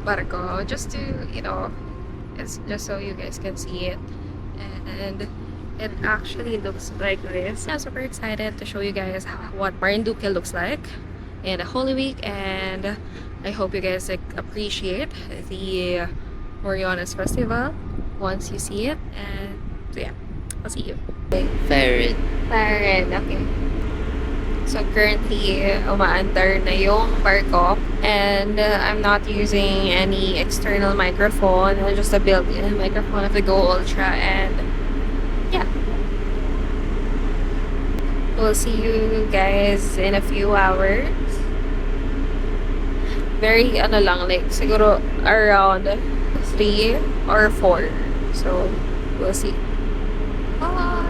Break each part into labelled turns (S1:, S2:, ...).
S1: barko, just to, it's just so you guys can see it. And it actually looks like this. I'm super excited to show you guys what Marinduque looks like in the Holy Week, and I hope you guys like appreciate the Moriones Festival once you see it. And so yeah, I'll see you.
S2: Ferret.
S1: Siren, okay. So currently, umaandar na yung barko, and I'm not using any external microphone, just a built-in microphone of the Go Ultra, and yeah. We'll see you guys in a few hours. Very like siguro around 3 or 4. So, we'll see. Bye!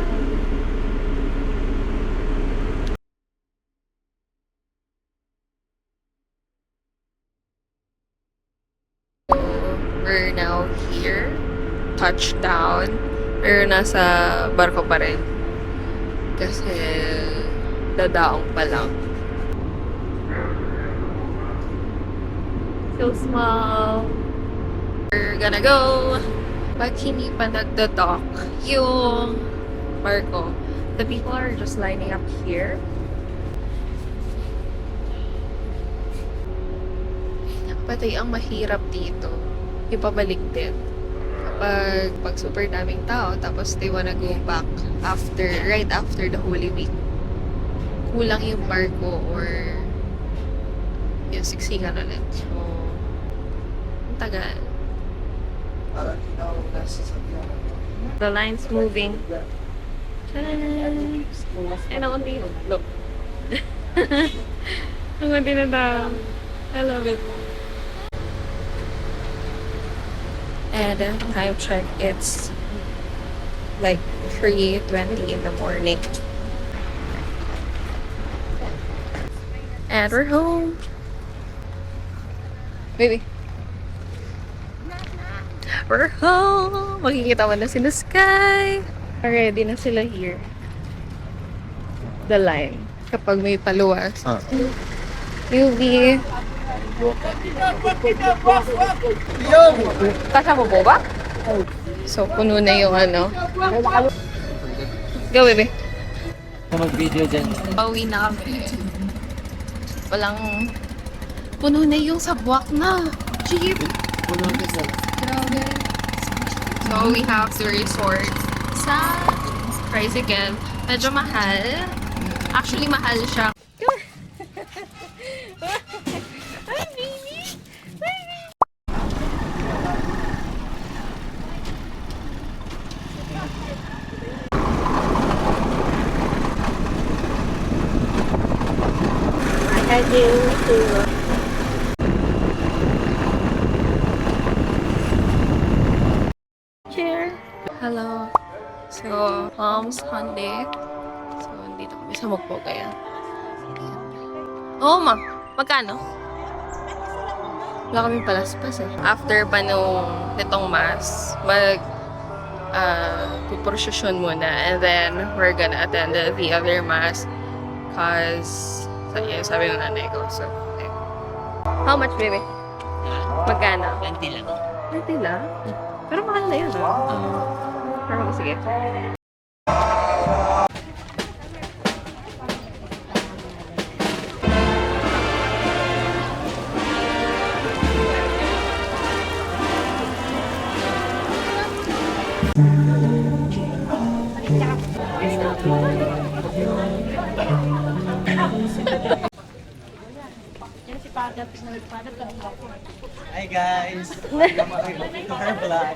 S1: We're now here. Touchdown. Pero nasa barko pa rin. Kasi dadaong pa lang. So small. We're gonna go. Pag hindi pa nagda-dock yung barko, the people are just lining up here. Patay ang mahirap dito. Ipabalik din. Pag super daming tao, tapos they wanna go back right after the Holy Week. Kulang yung barko or yung siksikan ulit. So, ang tagal. The line's moving. And ang unti, look. Ang unti na daw. I love it. And time check, it's like 3:20 in the morning. And we're home. Baby. We're home. Makikita mo na sila Sky. Ready na sila here. The line. Kapag may paluwas. You'll be... Kasama po ba? So, puno na yung ano. Go, baby.
S2: Mag-video dyan.
S1: Pauwi na kami. Walang... Puno na yung sabwak na. Jeep.
S2: Puno na sa...
S1: Grabe. So, we have to resort sa tricycle. Medyo mahal. Actually, mahal siya. Hi, baby! Chair. Hello. So, Palm Sunday. So, dito kami sa Magpogaya. Oo, ma. Magkano? Wala kaming palaspas eh. After pa nitong mass, puprosesyon muna, and then we're gonna attend the other mass cause sabi ng nanay ko. So, okay. How much, baby? Magkano?
S2: 20 lang.
S1: 20 lang? Pero mahal na yun, Pero sige.
S2: Hi guys! Welcome to her vlog.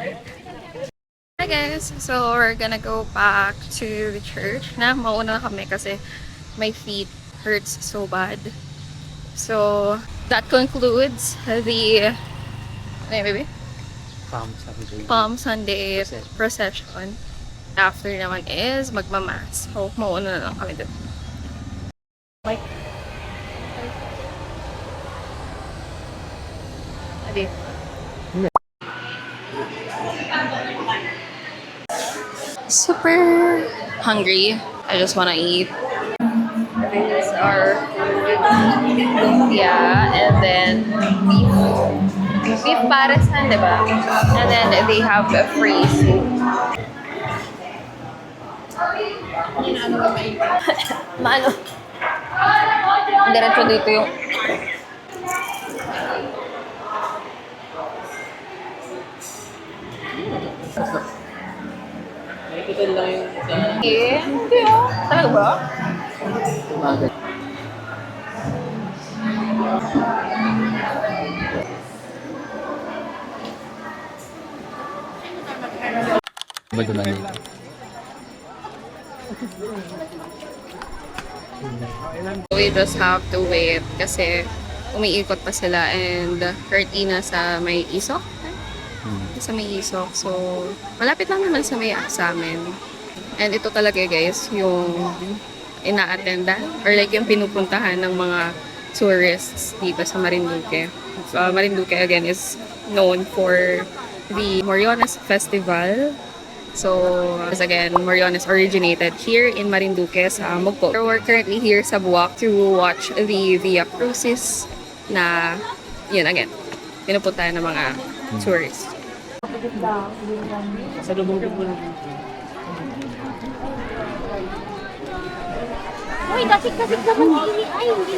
S1: Hi guys! So, we're gonna go back to the church na. Mauna na kami kasi my feet hurts so bad. So, that concludes the... Ano yun, baby? Palm Sunday procession. After naman is magmamass. So, mauna na lang kami dun. Like, adi. Super hungry. I just wanna eat. These are lumpia and then beef beef parasan, di ba? And then they have a free soup. Maano? Diretso dito yung...
S2: Nakikita lang yung sa...
S1: Eh, hindi oh. Talaga ba?
S3: Bago lang yun.
S1: We just have to wait kasi umiikot pa sila and currently sa may isok. Sa may isok. So, malapit lang naman sa may sa amin. And ito talaga guys, yung ina-attendan or like yung pinupuntahan ng mga tourists dito sa Marinduque. Marinduque again is known for the Moriones Festival. So, as again, Moriones originated here in Marinduque sa Mugpo. We're currently here sa Buwak to watch the Via Crucis na, yun again, pinupuntahan ng mga tourists.
S2: Sa lubog mo lang.
S4: Uy, dasik-dasik naman ini. Ay, hindi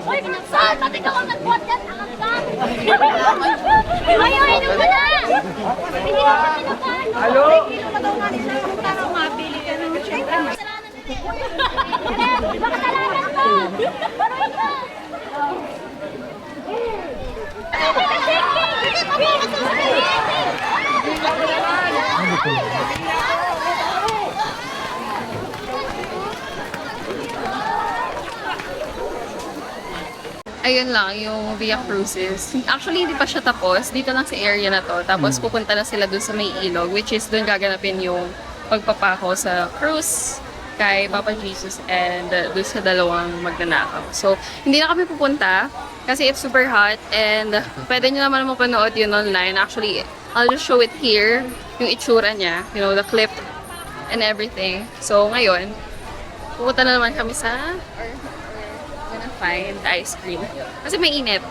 S4: Uy, pinagsan! Pati ka kung nag-buhat yan! Angat ka! Ayaw, inom ka na! Hindi ka pa pinagkaan! Halo? Kilo na daw nga nila kung tara mabili ka ng syempre. Baka talagan ka! Baroy ka!
S1: Ayun lang, yung Via Crucis. Actually, hindi pa siya tapos. Dito lang sa area na to. Tapos pupunta na sila dun sa may ilog, which is dun gaganapin yung pagpapako sa cruise kay Papa Jesus and dun sa dalawang magnanakaw. So, hindi na kami pupunta kasi it's super hot and pwede nyo naman mapanood yun online. Actually, I'll just show it here, yung itsura niya, you know, the clip and everything. So, ngayon, pupunta na naman kami sa gonna find ice cream. Kasi may init.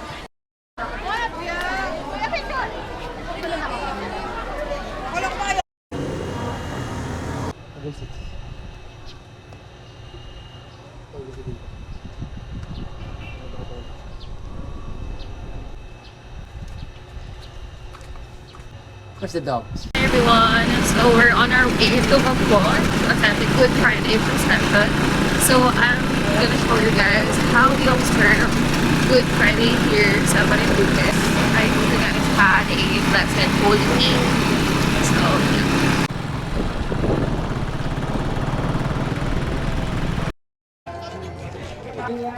S2: Where's the dog?
S1: Hey everyone, so we're on our way to Mabon to attend the Good Friday procession. So I'm gonna show you guys how we observe Good Friday here sa Marinduque. I hope you guys had a blessed Holy Week. So, yeah.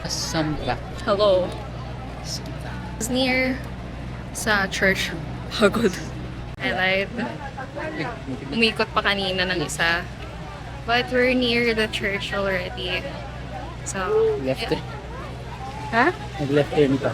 S2: Asampa.
S1: Hello. It's near sa church. Pagod. I lied. Umikot pa kanina ng isa. But we're near the church already. So,
S2: Left
S1: yeah. Ha?
S2: Nag-left turn pa.